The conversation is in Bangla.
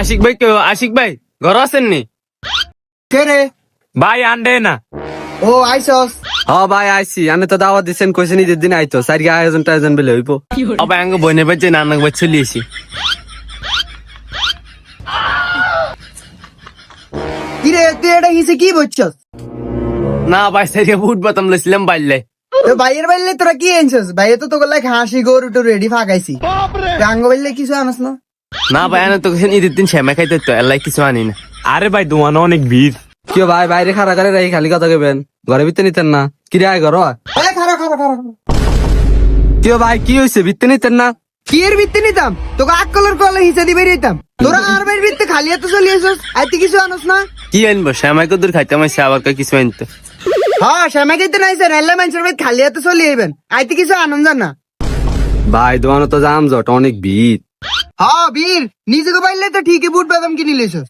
আশিক ভাই কেউ আশিক ভাই ঘর আছেন নি? কে রে? ভাই আন্ডে না। ও আইসস? ভাই আইসি, আমি তো দাওয়াত দিচ্ছেন কইছেন ঈদের দিন আইতো সাইড আয়োজন টায়োজন বেলে হইব। ভাই আঙ্গ বইনে বাজে নানাক বাই চলে এসি। কি রে তুই এটা হিসে কি বলছস? না ভাই সাইডে বুট বাতাম লইছিলাম বাইলে। তো ভাইয়ের বাইলে তোরা কি আনছস? ভাইয়ে তো তোকে লাই হাসি গরু তো রেডি ফাঁকাইছি। গাঙ্গ বাইলে কিছু আনস না? না ভাই আনে তো ঈদের দিন শ্যামা খাইতে তো এলাই কিছু আনি না। আরে ভাই দোয়ানো অনেক ভিড়। কেউ ভাই বাইরে খাড়া করে রাখি খালি কথা কইবেন, ঘরে ভিতরে নিতেন না? কি রে আয় ঘর খারাপ খারাপ খারাপ। কেউ ভাই কি হয়েছে ভিতরে নিতেন না? কি এর ভিত্তি নিতাম? তোকে আক কলার কলে হিসে দিবে দিতাম। তোরা আর বাইর ভিত্তি খালি এত চলে আসছস, আইতে কিছু আনস না? কি আনবো শ্যামাই কদুর খাইতে আমার আবার কিছু আনতো। হ্যাঁ শ্যামা খাইতে নাই স্যার, এল্লা মানুষের ভাই খালি এত চলে আইবেন, আইতে কিছু আনন্দ না। ভাই দোয়ানো তো জাম জট অনেক ভিড়। হ্যাঁ বীর নিজেকে পাইলে তো ঠিকই বুট বাদাম কিনে লিছস।